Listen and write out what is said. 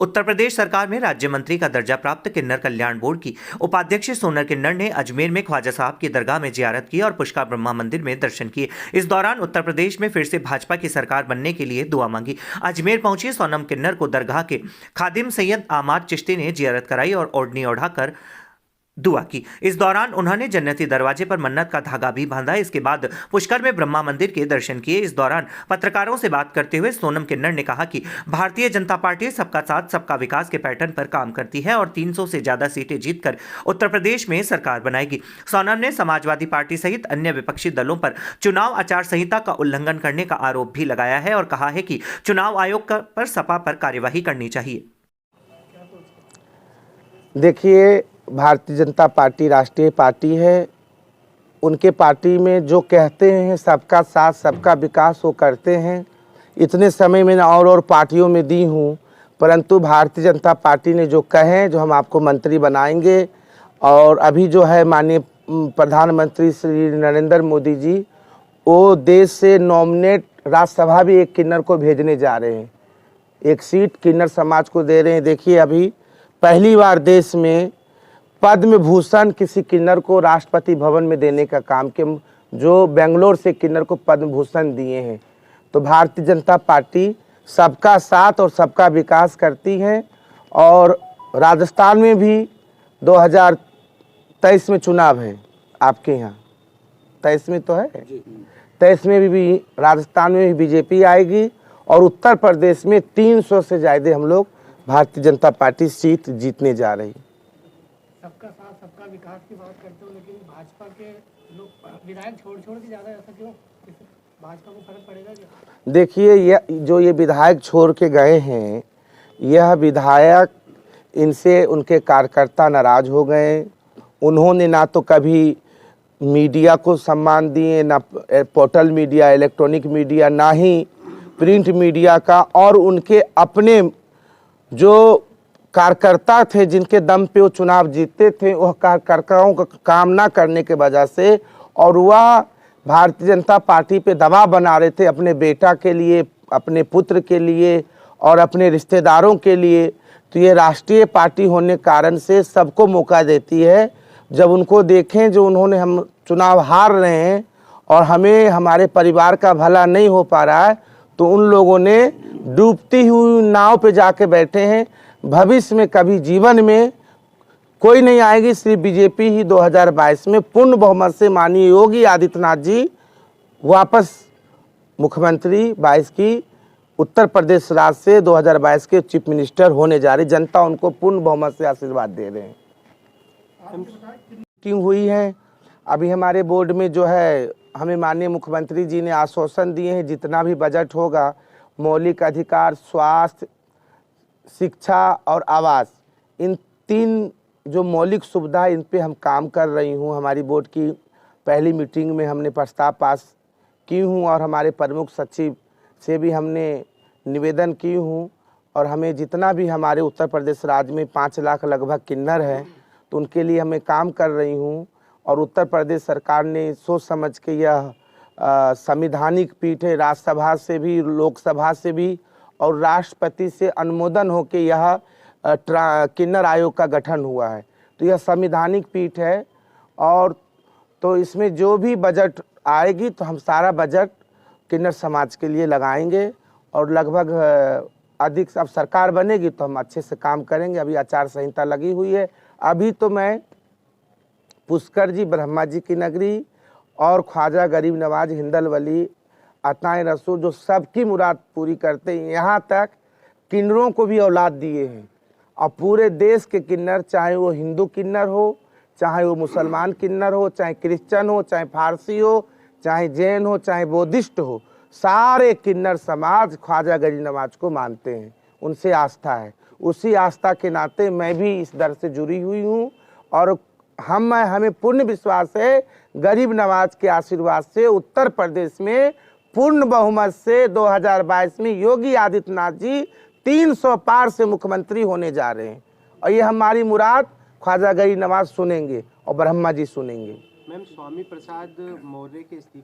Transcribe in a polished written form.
उत्तर प्रदेश सरकार में राज्य मंत्री का दर्जा प्राप्त किन्नर कल्याण बोर्ड की उपाध्यक्ष सोनल किन्नर ने अजमेर में ख्वाजा साहब की दरगाह में जियारत की और पुष्कर ब्रह्मा मंदिर में दर्शन किए। इस दौरान उत्तर प्रदेश में फिर से भाजपा की सरकार बनने के लिए दुआ मांगी। अजमेर पहुंची सोनम किन्नर को दरगाह के खादिम सैयद आमाद चिश्ती ने जियारत कराई और ओढ़नी ओढ़ाकर दुआ की। इस दौरान उन्होंने जन्नती दरवाजे पर मन्नत का धागा भी बांधा। इसके बाद पुष्कर में ब्रह्मा मंदिर के दर्शन किए। इस दौरान पत्रकारों से बात करते हुए सोनम किन्नर ने कहा कि भारतीय जनता पार्टी सबका साथ सबका विकास के पैटर्न पर काम करती है और 300 से ज्यादा सीटें जीतकर उत्तर प्रदेश में सरकार बनाएगी। सोनम ने समाजवादी पार्टी सहित अन्य विपक्षी दलों पर चुनाव आचार संहिता का उल्लंघन करने का आरोप भी लगाया है और कहा है कि चुनाव आयोग पर सपा पर कार्यवाही करनी चाहिए। देखिए, भारतीय जनता पार्टी राष्ट्रीय पार्टी है। उनके पार्टी में जो कहते हैं सबका साथ सबका विकास वो करते हैं। इतने समय मैंने और पार्टियों में दी हूँ, परंतु भारतीय जनता पार्टी ने जो कहे जो हम आपको मंत्री बनाएंगे, और अभी जो है माननीय प्रधानमंत्री श्री नरेंद्र मोदी जी वो देश से नॉमिनेट राज्यसभा भी एक किन्नर को भेजने जा रहे हैं। एक सीट किन्नर समाज को दे रहे हैं। देखिए, अभी पहली बार देश में पद्म भूषण किसी किन्नर को राष्ट्रपति भवन में देने का काम के जो बेंगलोर से किन्नर को पद्म भूषण दिए हैं। तो भारतीय जनता पार्टी सबका साथ और सबका विकास करती है। और राजस्थान में भी 2023 में चुनाव है आपके यहाँ, 23 में तो है, 23 में भी राजस्थान में भी बीजेपी आएगी और उत्तर प्रदेश में 300 से ज़्यादा हम लोग भारतीय जनता पार्टी सीट जीतने जा रही है। सबका साथ सबका विकास की बात करते हो, लेकिन भाजपा के लोग विधायक छोड़ के ज़्यादा, ऐसा क्यों? भाजपा को फर्क पड़ेगा क्या? देखिए, ये विधायक छोड़ के गए हैं, यह विधायक इनसे उनके कार्यकर्ता नाराज हो गए। उन्होंने ना तो कभी मीडिया को सम्मान दिए, ना पोर्टल मीडिया, इलेक्ट्रॉनिक मीडिया, ना ही प्रिंट मीडिया का, और उनके अपने जो कार्यकर्ता थे जिनके दम पे वो चुनाव जीतते थे, वह कार्यकर्ताओं का काम ना करने के वजह से, और वह भारतीय जनता पार्टी पे दबाव बना रहे थे अपने बेटा के लिए, अपने पुत्र के लिए और अपने रिश्तेदारों के लिए। तो ये राष्ट्रीय पार्टी होने कारण से सबको मौका देती है। जब उनको देखें जो उन्होंने हम चुनाव हार रहे हैं और हमें हमारे परिवार का भला नहीं हो पा रहा है, तो उन लोगों ने डूबती हुई नाव पे जाके बैठे हैं। भविष्य में कभी जीवन में कोई नहीं आएगी, सिर्फ बीजेपी ही 2022 में पूर्ण बहुमत से माननीय योगी आदित्यनाथ जी वापस मुख्यमंत्री 22 की उत्तर प्रदेश राज्य से 2022 के चीफ मिनिस्टर होने जा रहे। जनता उनको पूर्ण बहुमत से आशीर्वाद दे रहे हैं। मीटिंग हुई है अभी हमारे बोर्ड में, जो है हमें माननीय मुख्यमंत्री जी ने आश्वासन दिए हैं जितना भी बजट होगा, मौलिक अधिकार, स्वास्थ्य, शिक्षा और आवास, इन 3 जो मौलिक सुविधा, इन पे हम काम कर रही हूँ। हमारी बोर्ड की पहली मीटिंग में हमने प्रस्ताव पास की हूँ और हमारे प्रमुख सचिव से भी हमने निवेदन की हूँ। और हमें जितना भी हमारे उत्तर प्रदेश राज्य में 5 लाख लगभग किन्नर हैं, तो उनके लिए हमें काम कर रही हूँ। और उत्तर प्रदेश सरकार ने सोच समझ के यह संवैधानिक पीठ है, राज्यसभा से भी, लोकसभा से भी और राष्ट्रपति से अनुमोदन होकर यह किन्नर आयोग का गठन हुआ है। तो यह संवैधानिक पीठ है, और तो इसमें जो भी बजट आएगी तो हम सारा बजट किन्नर समाज के लिए लगाएंगे। और लगभग अधिक, अब सरकार बनेगी तो हम अच्छे से काम करेंगे। अभी आचार संहिता लगी हुई है। अभी तो मैं पुष्कर जी, ब्रह्मा जी की नगरी और ख्वाजा गरीब नवाज हिंदल वली अताए रसूल, जो सबकी मुराद पूरी करते हैं, यहाँ तक किन्नरों को भी औलाद दिए हैं। और पूरे देश के किन्नर, चाहे वो हिंदू किन्नर हो, चाहे वो मुसलमान किन्नर हो, चाहे क्रिश्चियन हो, चाहे फारसी हो, चाहे जैन हो, चाहे बौद्धिस्ट हो, सारे किन्नर समाज ख्वाजा गरीब नवाज को मानते हैं, उनसे आस्था है। उसी आस्था के नाते मैं भी इस दर से जुड़ी हुई हूँ। और हमें पूर्ण विश्वास है गरीब नवाज के आशीर्वाद से उत्तर प्रदेश में पूर्ण बहुमत से 2022 में योगी आदित्यनाथ जी 300 पार से मुख्यमंत्री होने जा रहे हैं। और ये हमारी मुराद ख्वाजा गरीब नवाज सुनेंगे और ब्रह्मा जी सुनेंगे। मैम, स्वामी प्रसाद मौर्य के इस्तीफे